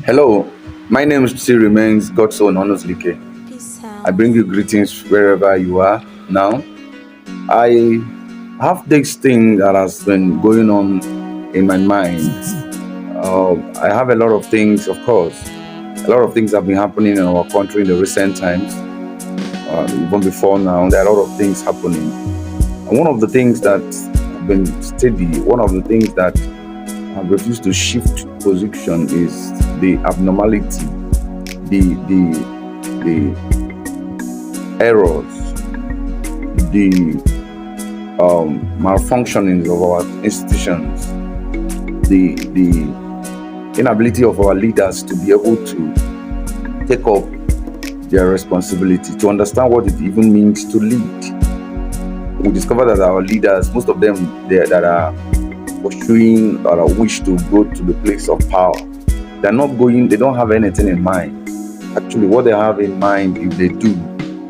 Hello, my name still remains Godson Honestly K. Peace I out. bring you greetings wherever you are now. I have this thing that has been going on in my mind. I have a lot of things, of course. A lot of things have been happening in our country in the recent times. Even before now, there are a lot of things happening. And one of the things that have been steady, one of the things that have refused to shift position is the abnormality, the errors, the malfunctionings of our institutions, the inability of our leaders to be able to take up their responsibility, to understand what it even means to lead. We discover that our leaders, most of them that are pursuing or wish to go to the place of power, they're not going, they don't have anything in mind. Actually, what they have in mind, if they do,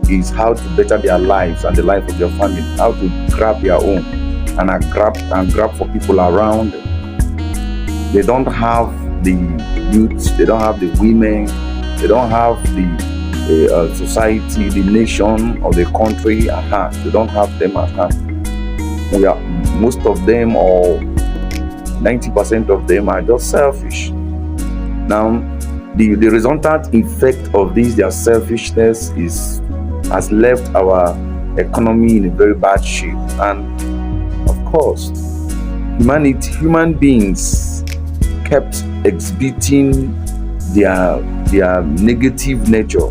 is how to better their lives and the life of their family, how to grab their own and grab for people around. They don't have the youth, they don't have the women, they don't have the society, the nation, or the country at hand. They don't have them at hand. We are most of them, or 90% of them, are just selfish. Now, the resultant effect of this, their selfishness, has left our economy in a very bad shape. And of course, human beings kept exhibiting their negative nature.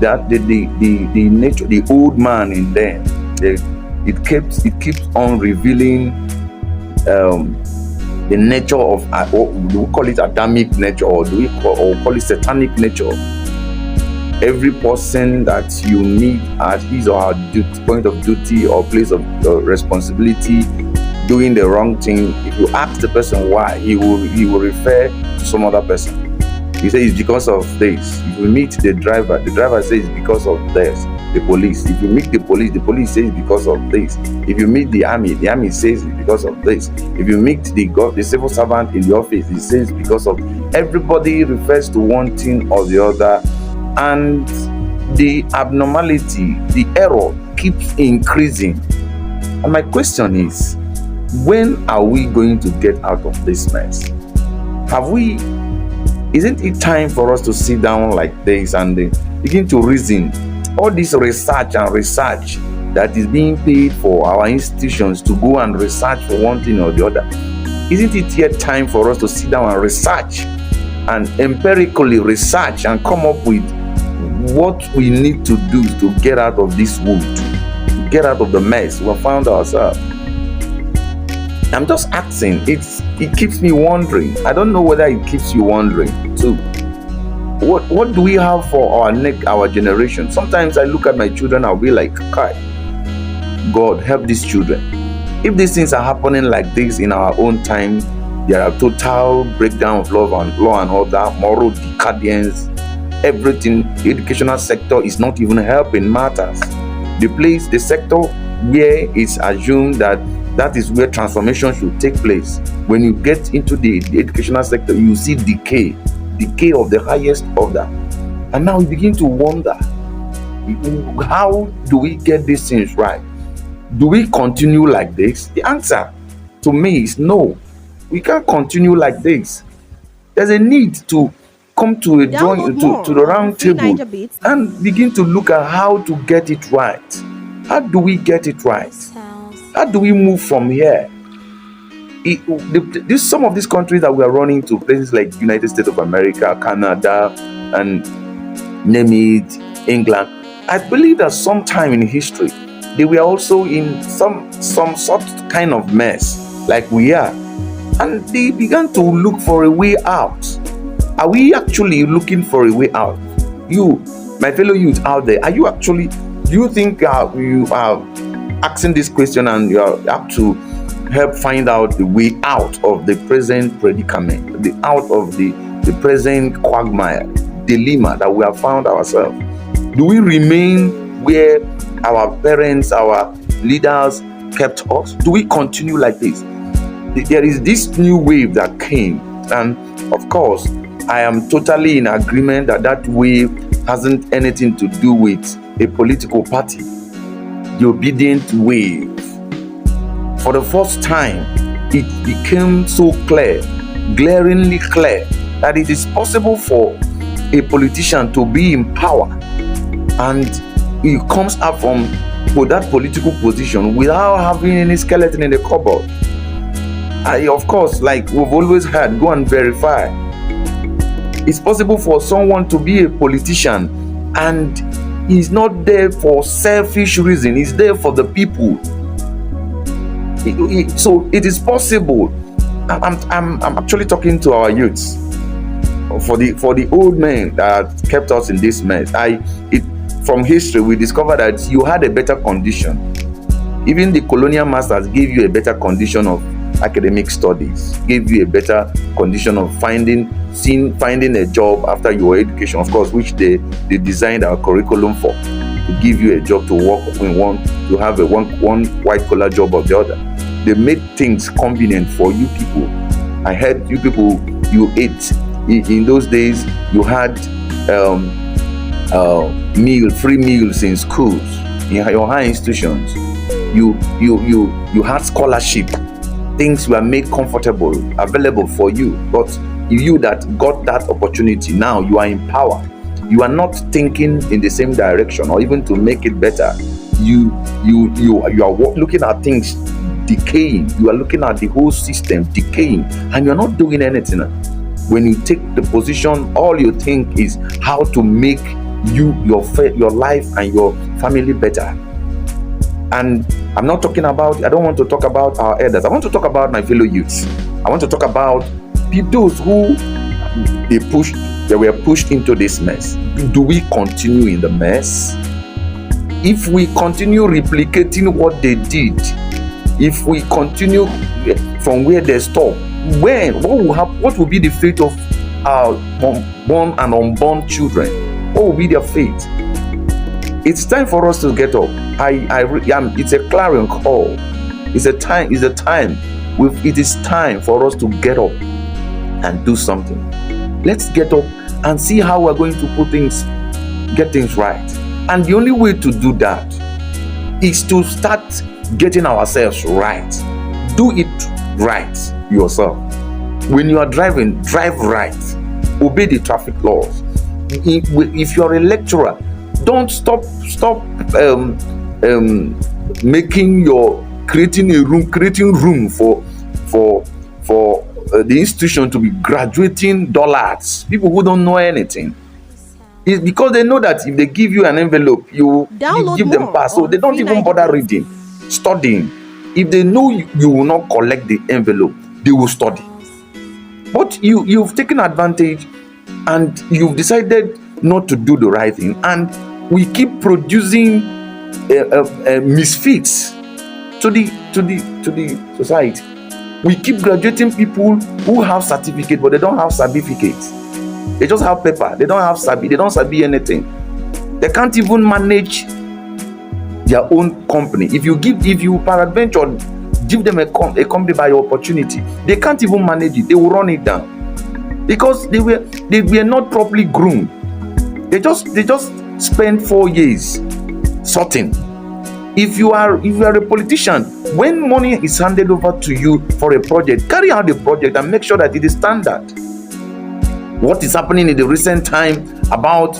That the nature, the old man in them, it keeps on revealing the nature of, do we call it Adamic nature, or do we call it satanic nature? Every person that you meet at his or her point of duty or place of responsibility doing the wrong thing, if you ask the person why, he will refer to some other person. He says it's because of this. If you meet the driver says it's because of this. The police, if you meet the police says it's because of this. If you meet the army says it's because of this. If you meet the civil servant in the office, it says because of. Everybody refers to one thing or the other, and the abnormality, the error keeps increasing. And my question is, when are we going to get out of this mess? Isn't it time for us to sit down like this and begin to reason? All this research that is being paid for our institutions to go and research for one thing or the other, isn't it yet time for us to sit down and research and empirically research and come up with what we need to do to get out of this wood, to get out of the mess we found ourselves? I'm just asking. It keeps me wondering. I don't know whether it keeps you wondering too. What do we have for our generation? Sometimes I look at my children, I'll be like, God, help these children. If these things are happening like this in our own time, there are total breakdown of law and order, moral decadence, everything. The educational sector is not even helping matters. The sector where it's assumed that is where transformation should take place. When you get into the educational sector, you see decay of the highest order. And now we begin to wonder, how do we get these things right? Do we continue like this? The answer to me is no. We can't continue like this. There's a need to come to to the round table and begin to look at how to get it right. How do we get it right? How do we move from here? Some of these countries that we are running to, places like United States of America, Canada, and name it, England, I believe that sometime in history they were also in some sort kind of mess like we are, and they began to look for a way out. Are we actually looking for a way out? You, my fellow youth out there, do you think you are asking this question and you have to help find out the way out of the present predicament, out of the present quagmire, dilemma that we have found ourselves? Do we remain where our parents, our leaders kept us? Do we continue like this? There is this new wave that came, and of course, I am totally in agreement that that wave hasn't anything to do with a political party. The obedient wave. For the first time, it became so clear, glaringly clear, that it is possible for a politician to be in power and he comes up from that political position without having any skeleton in the cupboard. Of course, like we've always heard, go and verify. It's possible for someone to be a politician and he's not there for selfish reason, he's there for the people. So it is possible. I'm actually talking to our youths, for the old men that kept us in this mess. From history we discovered that you had a better condition. Even the colonial masters gave you a better condition of academic studies, gave you a better condition of finding a job after your education, of course, which they designed our curriculum for, to give you a job to work in to have one white collar job or the other. They made things convenient for you people. I heard you people, you ate in those days, you had free meals in schools, in your high institutions. You had scholarship. Things were made comfortable, available for you. But you that got that opportunity, now you are in power. You are not thinking in the same direction or even to make it better. You are looking at things decaying. You are looking at the whole system decaying, and you are not doing anything. When you take the position, all you think is how to make your life and your family better. And I don't want to talk about our elders. I want to talk about my fellow youths. I want to talk about those who they were pushed into this mess. Do we continue in the mess? If we continue replicating what they did, if we continue from where they stopped, what will be the fate of our born and unborn children? What will be their fate? It's time for us to get up. It's a clarion call. It is time for us to get up and do something. Let's get up and see how we're going to get things right. And the only way to do that is to start getting ourselves right. Do it right yourself. When you are driving, drive right. Obey the traffic laws. If you are a lecturer, don't stop creating room for the institution to be graduating dullards, people who don't know anything. It's because they know that if they give you an envelope, you give them pass, so they don't even bother reading, studying. If they know you will not collect the envelope, they will study. But you've taken advantage and you've decided not to do the right thing, and we keep producing misfits to the society. We keep graduating people who have certificate, but they don't have certificates. They just have paper. They don't have sabi. They don't sabi anything. They can't even manage their own company. If you peradventure give them a company by opportunity, they can't even manage it. They will run it down because they were not properly groomed. They just spend 4 years sorting. If you are a politician, when money is handed over to you for a project, carry out the project and make sure that it is standard. What is happening in the recent time about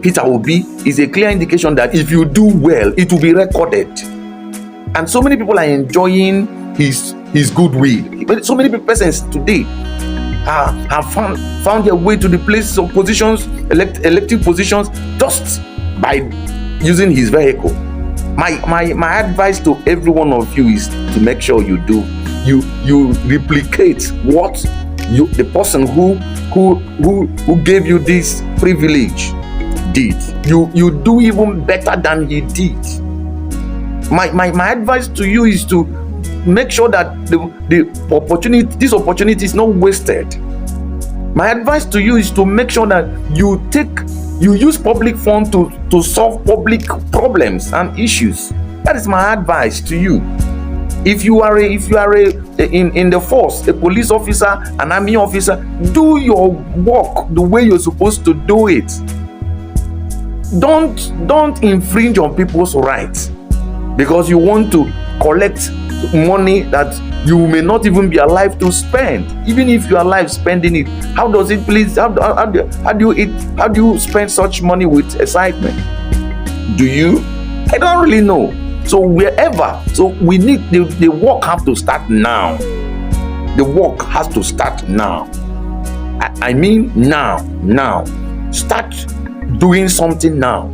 Peter Obi is a clear indication that if you do well, it will be recorded. And so many people are enjoying his goodwill. So many persons today have found their way to the places of positions, elective positions, just by using his vehicle. My advice to every one of you is to make sure you replicate what the person who gave you this privilege did. You do even better than he did. My advice to you is to make sure that this opportunity is not wasted. My advice to you is to make sure that you use public funds to solve public problems and issues. That is my advice to you. If you are in the force, a police officer, an army officer, do your work the way you're supposed to do it. Don't infringe on people's rights because you want to collect money that you may not even be alive to spend. Even if you are alive spending it, how does it please? How do you spend such money with excitement? Do you? I don't really know. So we need the work have to start now. The work has to start now. I mean now. Start doing something now.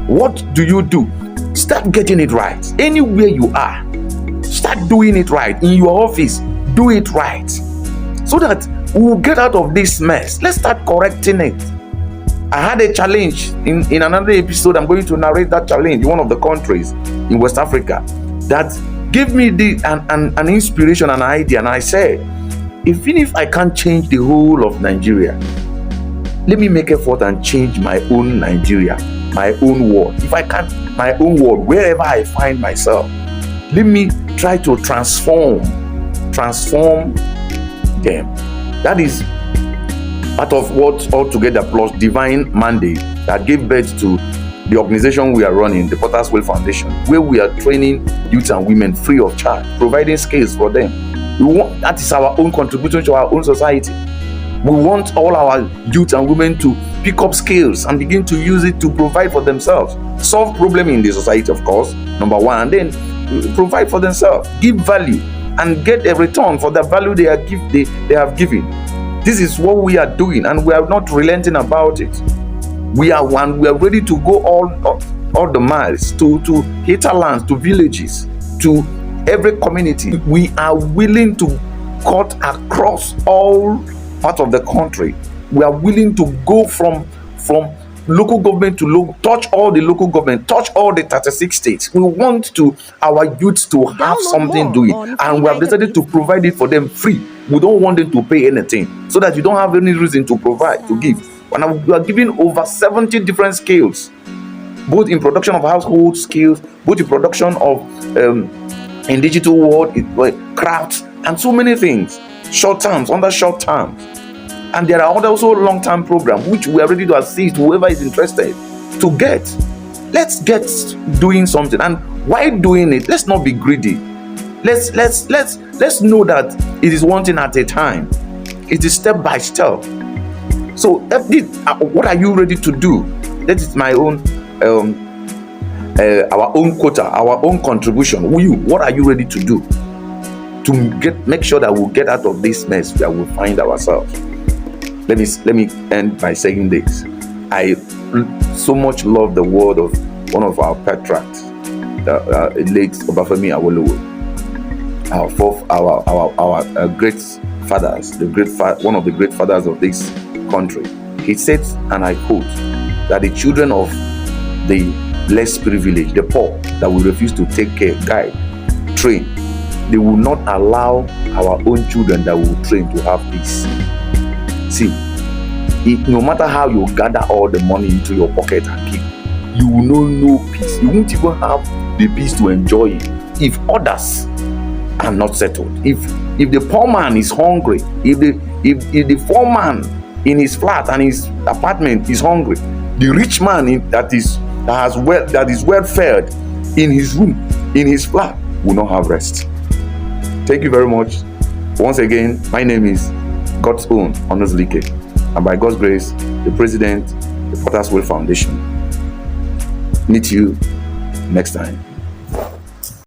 What do? Start getting it right. Anywhere you are, start doing it right. In your office, do it right. So that we will get out of this mess. Let's start correcting it. I had a challenge in another episode. I'm going to narrate that challenge in one of the countries in West Africa that gave me an inspiration, an idea. And I said, even if I can't change the whole of Nigeria, let me make effort and change my own Nigeria, my own world. If I can't, my own world, wherever I find myself, let me try to transform them. That is part of what Altogether Plus Divine Mandate that gave birth to the organization we are running, the Potter's Well Foundation, where we are training youth and women free of charge, providing skills for them. That is our own contribution to our own society. We want all our youth and women to pick up skills and begin to use it to provide for themselves, solve problems in the society, of course, number one, and then provide for themselves, give value, and get a return for the value they have given. This is what we are doing, and we are not relenting about it. We are ready to go all the miles to hinterlands, to villages, to every community. We are willing to cut across all parts of the country. We are willing to go from local government to touch all the local government, touch all the 36 states. We want our youths to have something doing, and we have decided to provide it for them free. We don't want them to pay anything, so that you don't have any reason to provide, to give. And we are giving over 70 different skills, both in production of household skills, both in production of in digital world, crafts, and so many things. Short terms, under short terms. And there are also long-term programs which we are ready to assist whoever is interested to get. Let's get doing something. And while doing it, let's not be greedy. Let's know that it is one thing at a time. It is step by step. So what are you ready to do? That is my own our own quota, our own contribution. What are you ready to do to make sure that we'll get out of this mess where we'll find ourselves? Let me end by saying this. I so much love the word of one of our patriarchs, the late Obafemi Awolowo, our great fathers, one of the great fathers of this country. He said, and I quote, that the children of the less privileged, the poor, that will refuse to take care, guide, train, they will not allow our own children that will train to have peace. See, no matter how you gather all the money into your pocket and keep, you will know peace. You won't even have the peace to enjoy it if others are not settled. If the poor man is hungry, if the foreman in his flat and his apartment is hungry, the rich man that is well fed in his room, in his flat, will not have rest. Thank you very much. Once again, my name is God's own Honors Like, and by God's grace, the president, the Potter's Well Foundation. Meet you next time.